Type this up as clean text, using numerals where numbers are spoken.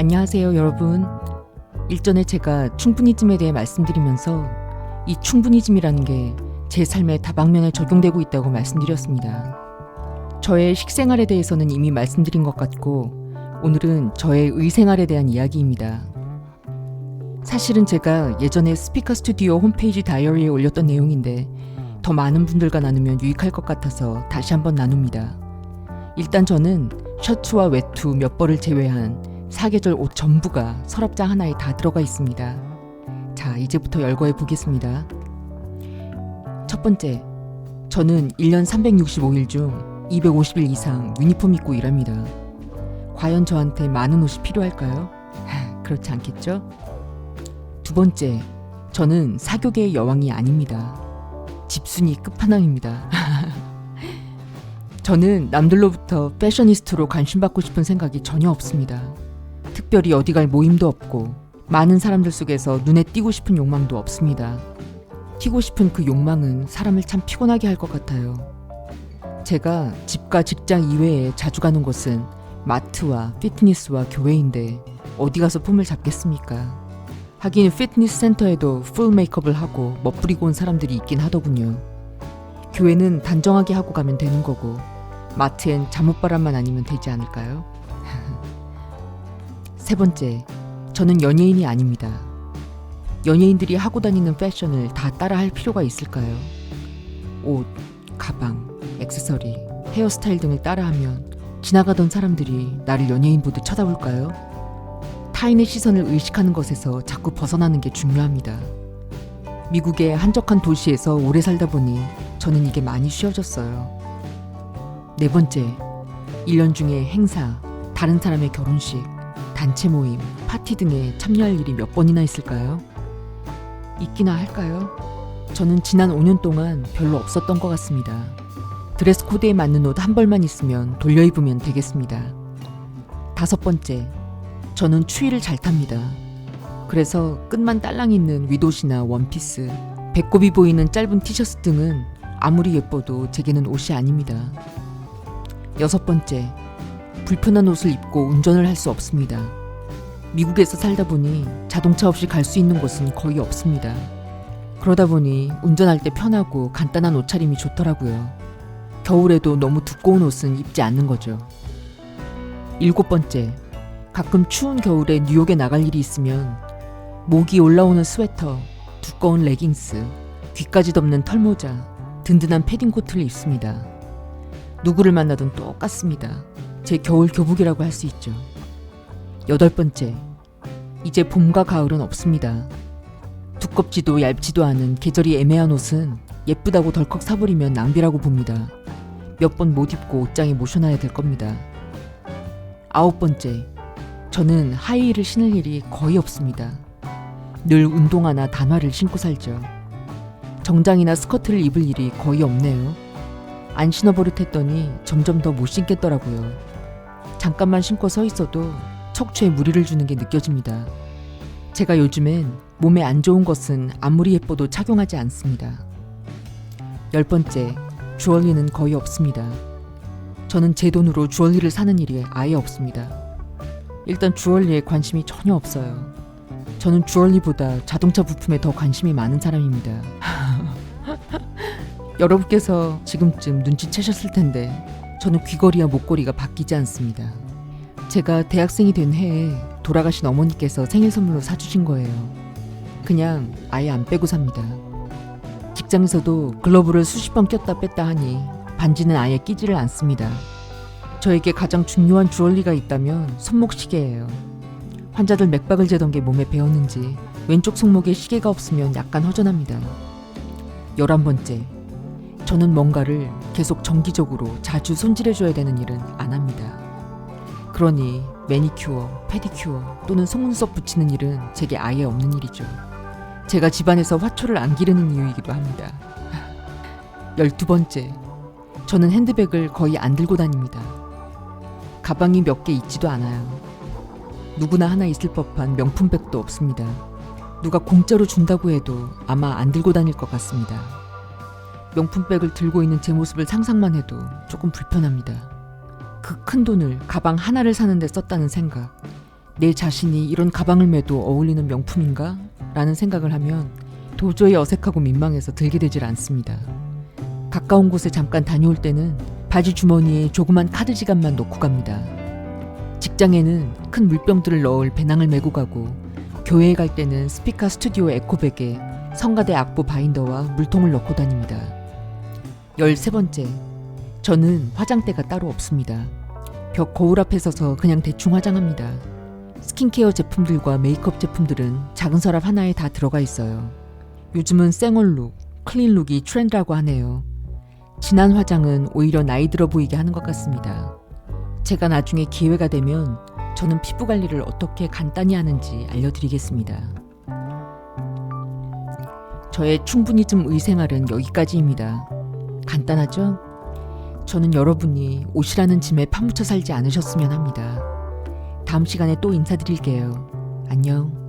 안녕하세요, 여러분. 일전에 제가 충분히즘에 대해 말씀드리면서 이 충분히즘이라는 게 제 삶의 다방면에 적용되고 있다고 말씀드렸습니다. 저의 식생활에 대해서는 이미 말씀드린 것 같고 오늘은 저의 의생활에 대한 이야기입니다. 사실은 제가 예전에 스피커 스튜디오 홈페이지 다이어리에 올렸던 내용인데 더 많은 분들과 나누면 유익할 것 같아서 다시 한번 나눕니다. 일단 저는 셔츠와 외투 몇 벌을 제외한 사계절 옷 전부가 서랍장 하나에 다 들어가 있습니다. 자, 이제부터 열거해 보겠습니다. 첫 번째, 저는 1년 365일 중 250일 이상 유니폼 입고 일합니다. 과연 저한테 많은 옷이 필요할까요? 그렇지 않겠죠? 두 번째, 저는 사교계의 여왕이 아닙니다. 집순이 끝판왕입니다. 저는 남들로부터 패셔니스트로 관심받고 싶은 생각이 전혀 없습니다. 특별히 어디 갈 모임도 없고 많은 사람들 속에서 눈에 띄고 싶은 욕망도 없습니다. 튀고 싶은 그 욕망은 사람을 참 피곤하게 할 것 같아요. 제가 집과 직장 이외에 자주 가는 곳은 마트와 피트니스와 교회인데 어디 가서 폼을 잡겠습니까? 하긴 피트니스 센터에도 풀 메이크업을 하고 멋부리고 온 사람들이 있긴 하더군요. 교회는 단정하게 하고 가면 되는 거고 마트엔 잠옷바람만 아니면 되지 않을까요? 세 번째, 저는 연예인이 아닙니다. 연예인들이 하고 다니는 패션을 다 따라할 필요가 있을까요? 옷, 가방, 액세서리, 헤어스타일 등을 따라하면 지나가던 사람들이 나를 연예인 보듯 쳐다볼까요? 타인의 시선을 의식하는 것에서 자꾸 벗어나는 게 중요합니다. 미국의 한적한 도시에서 오래 살다 보니 저는 이게 많이 쉬워졌어요. 네 번째, 1년 중에 행사, 다른 사람의 결혼식, 단체 모임, 파티 등에 참여할 일이 몇 번이나 있을까요? 있기나 할까요? 저는 지난 5년 동안 별로 없었던 것 같습니다. 드레스 코드에 맞는 옷 한 벌만 있으면 돌려 입으면 되겠습니다. 다섯 번째, 저는 추위를 잘 탑니다. 그래서 끝만 딸랑 있는 윗옷이나 원피스, 배꼽이 보이는 짧은 티셔츠 등은 아무리 예뻐도 제게는 옷이 아닙니다. 여섯 번째, 불편한 옷을 입고 운전을 할 수 없습니다. 미국에서 살다 보니 자동차 없이 갈 수 있는 곳은 거의 없습니다. 그러다 보니 운전할 때 편하고 간단한 옷차림이 좋더라고요. 겨울에도 너무 두꺼운 옷은 입지 않는 거죠. 일곱 번째, 가끔 추운 겨울에 뉴욕에 나갈 일이 있으면 목이 올라오는 스웨터, 두꺼운 레깅스, 귀까지 덮는 털모자, 든든한 패딩 코트를 입습니다. 누구를 만나든 똑같습니다. 제 겨울 교복이라고 할 수 있죠. 여덟 번째, 이제 봄과 가을은 없습니다. 두껍지도 얇지도 않은 계절이 애매한 옷은 예쁘다고 덜컥 사버리면 낭비라고 봅니다. 몇 번 못 입고 옷장에 모셔놔야 될 겁니다. 아홉 번째, 저는 하이힐을 신을 일이 거의 없습니다. 늘 운동화나 단화를 신고 살죠. 정장이나 스커트를 입을 일이 거의 없네요. 안 신어버릇했더니 점점 더 못 신겠더라고요. 잠깐만 신고 서 있어도 척추에 무리를 주는 게 느껴집니다. 제가 요즘엔 몸에 안 좋은 것은 아무리 예뻐도 착용하지 않습니다. 열 번째, 주얼리는 거의 없습니다. 저는 제 돈으로 주얼리를 사는 일이 아예 없습니다. 일단 주얼리에 관심이 전혀 없어요. 저는 주얼리보다 자동차 부품에 더 관심이 많은 사람입니다. 여러분께서 지금쯤 눈치채셨을 텐데 저는 귀걸이와 목걸이가 바뀌지 않습니다. 제가 대학생이 된 해에 돌아가신 어머니께서 생일 선물로 사주신 거예요. 그냥 아예 안 빼고 삽니다. 직장에서도 글러브를 수십 번 꼈다 뺐다 하니 반지는 아예 끼지를 않습니다. 저에게 가장 중요한 주얼리가 있다면 손목시계예요. 환자들 맥박을 재던 게 몸에 배었는지 왼쪽 손목에 시계가 없으면 약간 허전합니다. 11번째, 저는 뭔가를 계속 정기적으로 자주 손질해줘야 되는 일은 안 합니다. 그러니 매니큐어, 페디큐어 또는 속눈썹 붙이는 일은 제게 아예 없는 일이죠. 제가 집안에서 화초를 안 기르는 이유이기도 합니다. 12번째, 저는 핸드백을 거의 안 들고 다닙니다. 가방이 몇 개 있지도 않아요. 누구나 하나 있을 법한 명품백도 없습니다. 누가 공짜로 준다고 해도 아마 안 들고 다닐 것 같습니다. 명품백을 들고 있는 제 모습을 상상만 해도 조금 불편합니다. 그 큰 돈을 가방 하나를 사는데 썼다는 생각, 내 자신이 이런 가방을 매도 어울리는 명품인가? 라는 생각을 하면 도저히 어색하고 민망해서 들게 되질 않습니다. 가까운 곳에 잠깐 다녀올 때는 바지 주머니에 조그만 카드 지갑만 넣고 갑니다. 직장에는 큰 물병들을 넣을 배낭을 메고 가고, 교회에 갈 때는 스피카 스튜디오 에코백에 성가대 악보 바인더와 물통을 넣고 다닙니다. 13번째, 저는 화장대가 따로 없습니다. 벽 거울 앞에 서서 그냥 대충 화장합니다. 스킨케어 제품들과 메이크업 제품들은 작은 서랍 하나에 다 들어가 있어요. 요즘은 쌩얼룩, 클린룩이 트렌드라고 하네요. 진한 화장은 오히려 나이 들어 보이게 하는 것 같습니다. 제가 나중에 기회가 되면 저는 피부 관리를 어떻게 간단히 하는지 알려드리겠습니다. 저의 충분히 좀 의생활은 여기까지입니다. 간단하죠? 저는 여러분이 옷이라는 짐에 파묻혀 살지 않으셨으면 합니다. 다음 시간에 또 인사드릴게요. 안녕.